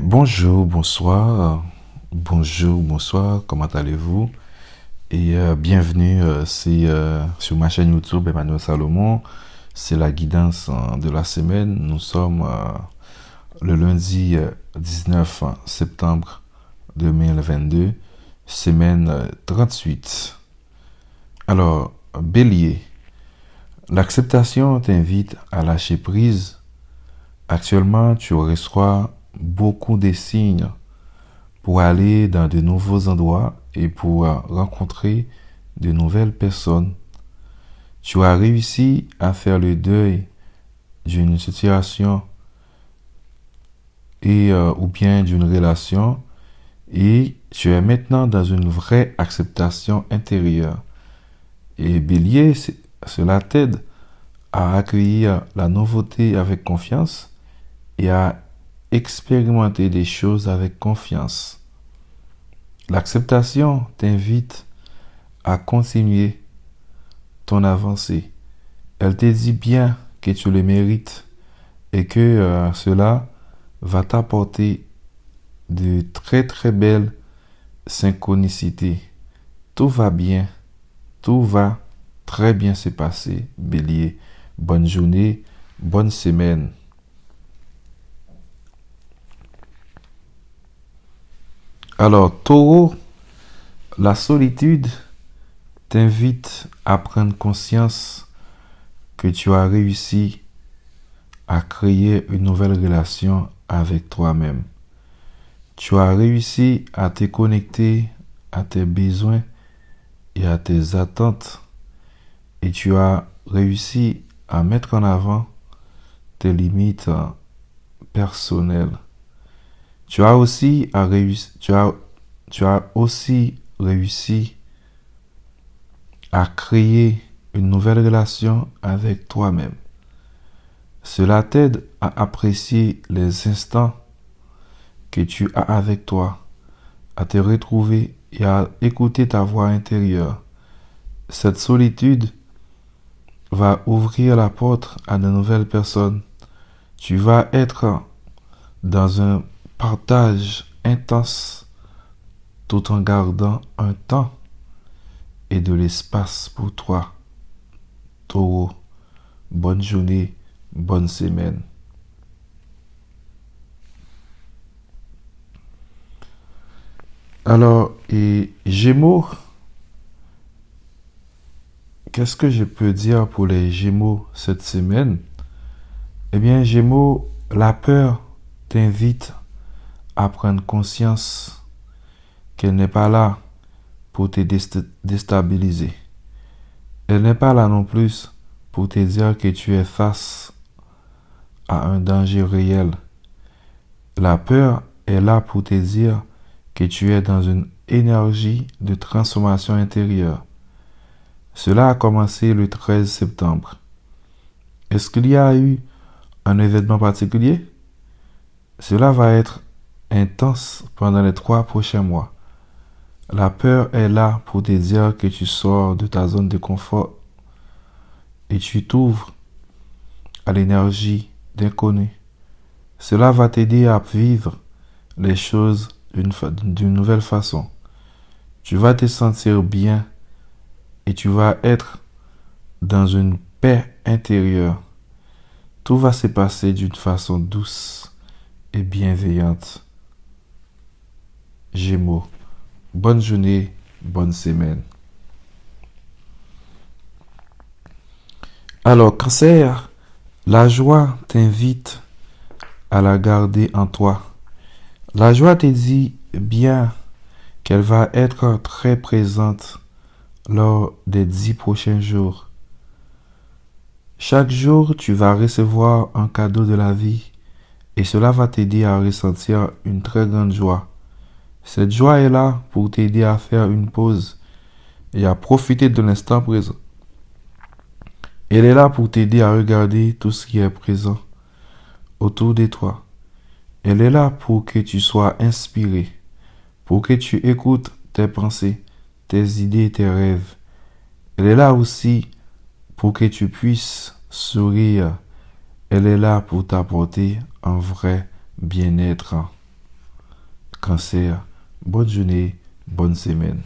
Bonjour, bonsoir, comment allez-vous? Bienvenue sur ma chaîne YouTube Emmanuel Salomon. C'est la guidance de la semaine. Nous sommes le lundi 19 septembre 2022, semaine 38. Alors, Bélier, l'acceptation t'invite à lâcher prise. Actuellement, tu reçois beaucoup de signes pour aller dans de nouveaux endroits et pour rencontrer de nouvelles personnes. Tu as réussi à faire le deuil d'une situation ou bien d'une relation et tu es maintenant dans une vraie acceptation intérieure. Et Bélier, cela t'aide à accueillir la nouveauté avec confiance et à expérimenter des choses avec confiance. L'acceptation t'invite à continuer ton avancée. Elle te dit bien que tu le mérites et que cela va t'apporter de très très belles synchronicités. Tout va bien, tout va très bien se passer, Bélier. Bonne journée, bonne semaine. Alors, Taureau, la solitude t'invite à prendre conscience que tu as réussi à créer une nouvelle relation avec toi-même. Tu as réussi à te connecter à tes besoins et à tes attentes et tu as réussi à mettre en avant tes limites personnelles. Tu as aussi réussi à créer une nouvelle relation avec toi-même. Cela t'aide à apprécier les instants que tu as avec toi, à te retrouver et à écouter ta voix intérieure. Cette solitude va ouvrir la porte à de nouvelles personnes. Tu vas être dans un partage intense tout en gardant un temps et de l'espace pour toi. Taureau, bonne journée, bonne semaine. Alors, et Gémeaux, qu'est-ce que je peux dire pour les Gémeaux cette semaine? Eh bien, Gémeaux, la peur t'invite à prendre conscience qu'elle n'est pas là pour te déstabiliser. Elle n'est pas là non plus pour te dire que tu es face à un danger réel. La peur est là pour te dire que tu es dans une énergie de transformation intérieure. Cela a commencé le 13 septembre. Est-ce qu'il y a eu un événement particulier? Cela va être intense pendant les 3 prochains mois. La peur est là pour te dire que tu sors de ta zone de confort et tu t'ouvres à l'énergie d'inconnu. Cela va t'aider à vivre les choses d'une nouvelle façon. Tu vas te sentir bien et tu vas être dans une paix intérieure. Tout va se passer d'une façon douce et bienveillante. Gémeaux, bonne journée, bonne semaine. Alors, Cancer, la joie t'invite à la garder en toi. La joie te dit bien qu'elle va être très présente lors des 10 prochains jours. Chaque jour, tu vas recevoir un cadeau de la vie et cela va t'aider à ressentir une très grande joie. Cette joie est là pour t'aider à faire une pause et à profiter de l'instant présent. Elle est là pour t'aider à regarder tout ce qui est présent autour de toi. Elle est là pour que tu sois inspiré, pour que tu écoutes tes pensées, tes idées et tes rêves. Elle est là aussi pour que tu puisses sourire. Elle est là pour t'apporter un vrai bien-être. Cancer, bonne journée, bonne semaine.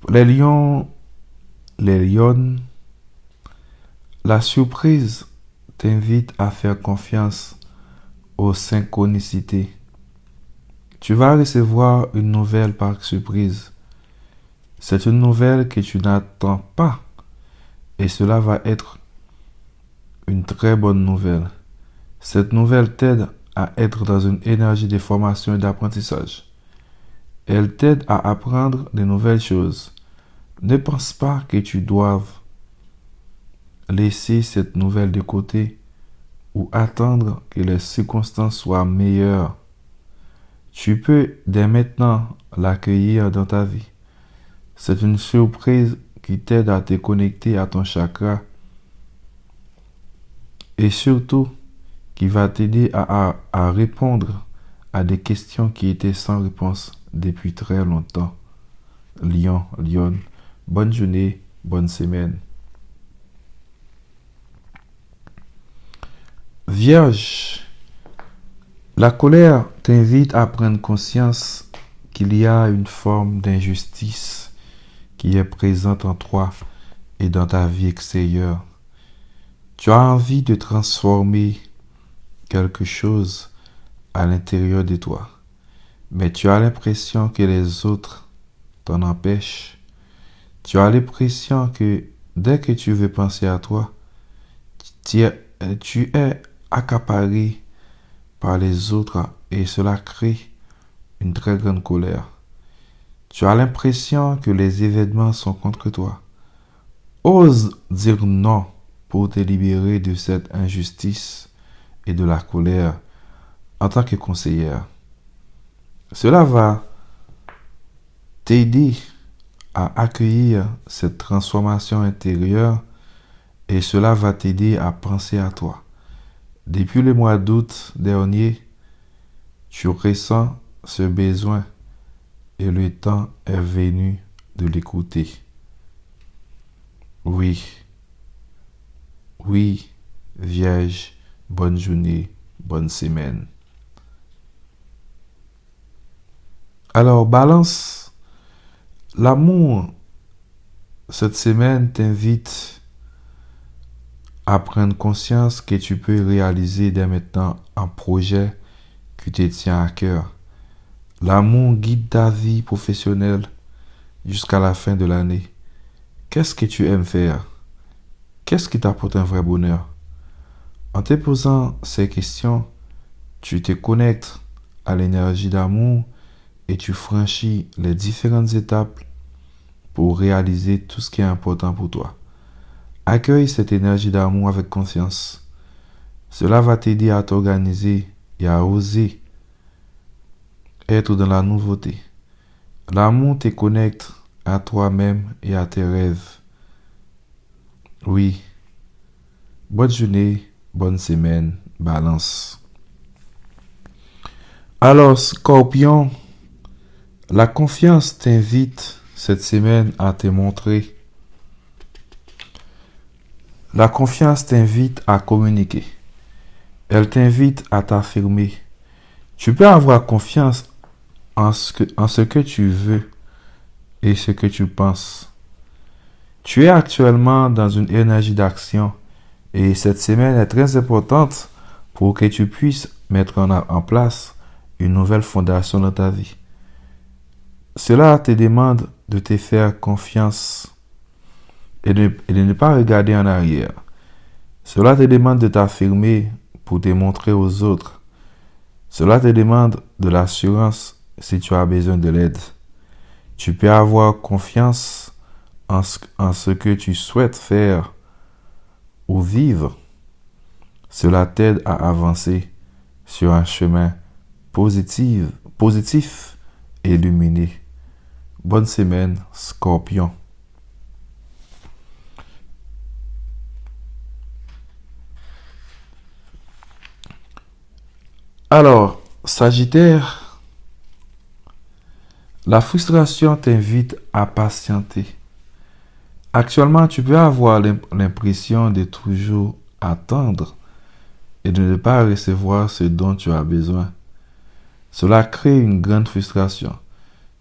Les lions, les lionnes, la surprise t'invite à faire confiance aux synchronicités. Tu vas recevoir une nouvelle par surprise. C'est une nouvelle que tu n'attends pas et cela va être une très bonne nouvelle. Cette nouvelle t'aide à être dans une énergie de formation et d'apprentissage. Elle t'aide à apprendre de nouvelles choses. Ne pense pas que tu doives laisser cette nouvelle de côté ou attendre que les circonstances soient meilleures. Tu peux dès maintenant l'accueillir dans ta vie. C'est une surprise qui t'aide à te connecter à ton chakra et surtout qui va t'aider à répondre à des questions qui étaient sans réponse depuis très longtemps. Lion, lionne, bonne journée, bonne semaine. Vierge, la colère t'invite à prendre conscience qu'il y a une forme d'injustice qui est présente en toi et dans ta vie extérieure. Tu as envie de transformer quelque chose à l'intérieur de toi, mais tu as l'impression que les autres t'en empêchent. Tu as l'impression que dès que tu veux penser à toi, tu es accaparé par les autres et cela crée une très grande colère. Tu as l'impression que les événements sont contre toi. Ose dire non pour te libérer de cette injustice et de la colère en tant que conseillère. Cela va t'aider à accueillir cette transformation intérieure et cela va t'aider à penser à toi. Depuis le mois d'août dernier, tu ressens ce besoin et le temps est venu de l'écouter. Oui, Vierge, bonne journée, bonne semaine. Alors, Balance, l'amour, cette semaine t'invite à prendre conscience que tu peux réaliser dès maintenant un projet qui te tient à cœur. L'amour guide ta vie professionnelle jusqu'à la fin de l'année. Qu'est-ce que tu aimes faire? Qu'est-ce qui t'apporte un vrai bonheur? En te posant ces questions, tu te connectes à l'énergie d'amour et tu franchis les différentes étapes pour réaliser tout ce qui est important pour toi. Accueille cette énergie d'amour avec conscience. Cela va t'aider à t'organiser et à oser être dans la nouveauté. L'amour te connecte à toi-même et à tes rêves. Oui. Bonne journée, bonne semaine, Balance. Alors, Scorpion, la confiance t'invite cette semaine à te montrer. La confiance t'invite à communiquer. Elle t'invite à t'affirmer. Tu peux avoir confiance en ce que tu veux et ce que tu penses. Tu es actuellement dans une énergie d'action et cette semaine est très importante pour que tu puisses mettre en place une nouvelle fondation dans ta vie. Cela te demande de te faire confiance et de ne pas regarder en arrière. Cela te demande de t'affirmer pour te montrer aux autres. Cela te demande de l'assurance si tu as besoin de l'aide. Tu peux avoir confiance en ce que tu souhaites faire ou vivre. Cela t'aide à avancer sur un chemin positif et illuminé. Bonne semaine, Scorpion. Alors, Sagittaire, la frustration t'invite à patienter. Actuellement, tu peux avoir l'impression de toujours attendre et de ne pas recevoir ce dont tu as besoin. Cela crée une grande frustration.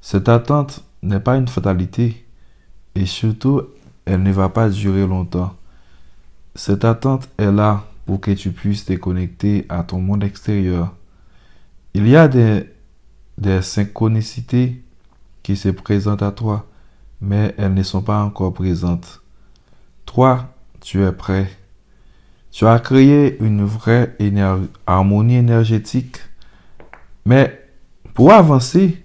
Cette attente n'est pas une fatalité et surtout, elle ne va pas durer longtemps. Cette attente est là pour que tu puisses te connecter à ton monde extérieur. Il y a des synchronicités qui se présentent à toi, mais elles ne sont pas encore présentes. Toi, tu es prêt. Tu as créé une vraie harmonie énergétique, mais pour avancer,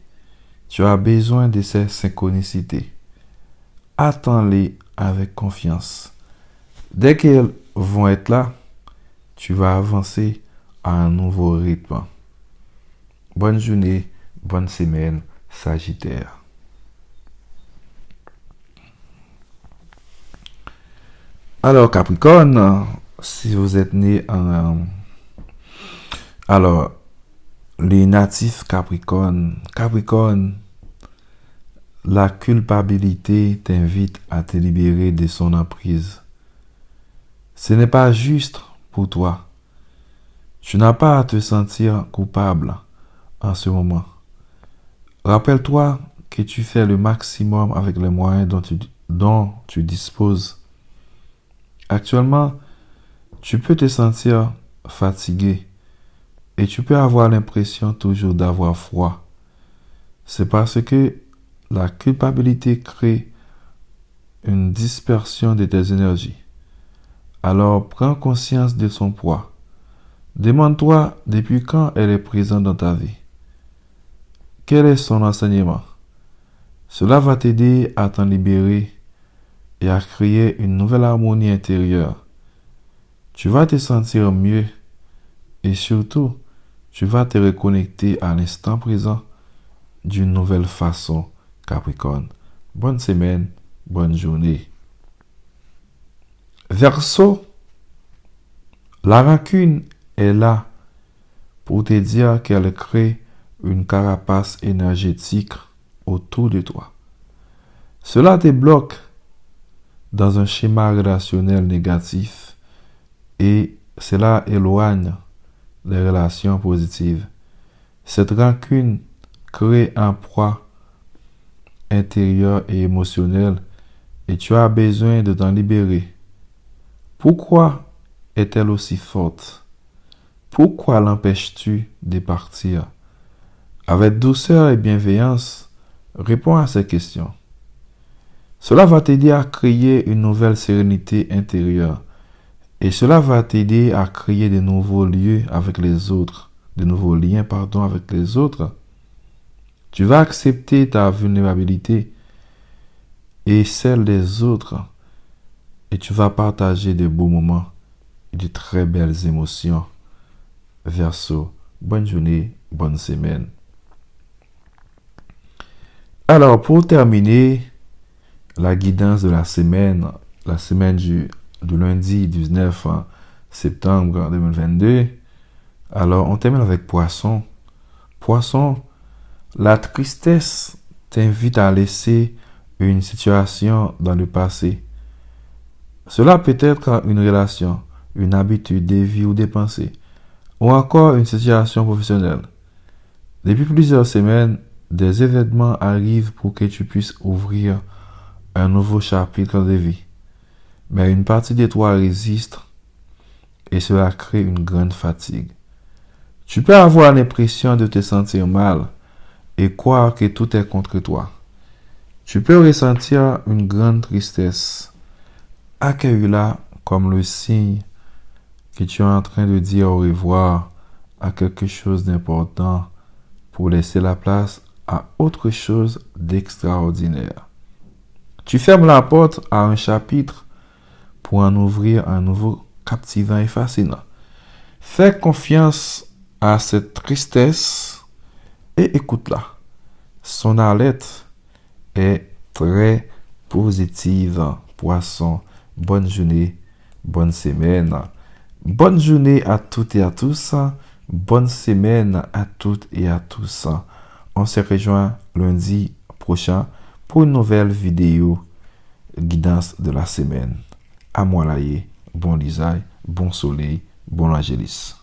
tu as besoin de ces synchronicités. Attends-les avec confiance. Dès qu'elles vont être là, tu vas avancer à un nouveau rythme. Bonne journée, bonne semaine, Sagittaire. Alors, Capricorne, si vous êtes né en... Alors, les natifs Capricorne. Capricorne, la culpabilité t'invite à te libérer de son emprise. Ce n'est pas juste pour toi. Tu n'as pas à te sentir coupable en ce moment. Rappelle-toi que tu fais le maximum avec les moyens dont tu disposes. Actuellement, tu peux te sentir fatigué et tu peux avoir l'impression toujours d'avoir froid. C'est parce que la culpabilité crée une dispersion de tes énergies. Alors prends conscience de son poids. Demande-toi depuis quand elle est présente dans ta vie. Quel est son enseignement? Cela va t'aider à t'en libérer et à créer une nouvelle harmonie intérieure. Tu vas te sentir mieux et surtout, tu vas te reconnecter à l'instant présent d'une nouvelle façon, Capricorne. Bonne semaine, bonne journée. Verseau, la rancune est là pour te dire qu'elle crée une carapace énergétique autour de toi. Cela te bloque dans un schéma relationnel négatif et cela éloigne les relations positives. Cette rancune crée un poids intérieur et émotionnel et tu as besoin de t'en libérer. Pourquoi est-elle aussi forte? Pourquoi l'empêches-tu de partir? Avec douceur et bienveillance, réponds à ces questions. Cela va t'aider à créer une nouvelle sérénité intérieure. Et cela va t'aider à créer de nouveaux lieux avec les autres, de nouveaux liens, avec les autres. Tu vas accepter ta vulnérabilité et celle des autres. Et tu vas partager de beaux moments et de très belles émotions. Verseau, bonne journée, bonne semaine. Alors, pour terminer, la guidance de la semaine du lundi 19 septembre 2022. Alors, on termine avec Poisson. Poisson, la tristesse t'invite à laisser une situation dans le passé. Cela peut être une relation, une habitude, des vies ou des pensées, ou encore une situation professionnelle. Depuis plusieurs semaines, des événements arrivent pour que tu puisses ouvrir un nouveau chapitre de vie. Mais une partie de toi résiste et cela crée une grande fatigue. Tu peux avoir l'impression de te sentir mal et croire que tout est contre toi. Tu peux ressentir une grande tristesse. Accueille-la comme le signe que tu es en train de dire au revoir à quelque chose d'important pour laisser la place à autre chose d'extraordinaire. Tu fermes la porte à un chapitre pour en ouvrir un nouveau captivant et fascinant. Fais confiance à cette tristesse et écoute-la. Son alerte est très positive. Poisson, bonne journée, bonne semaine. Bonne journée à toutes et à tous. Bonne semaine à toutes et à tous. On se rejoint lundi prochain pour une nouvelle vidéo guidance de la semaine. À moi laïe, bon lisaï, bon soleil, bon angélis.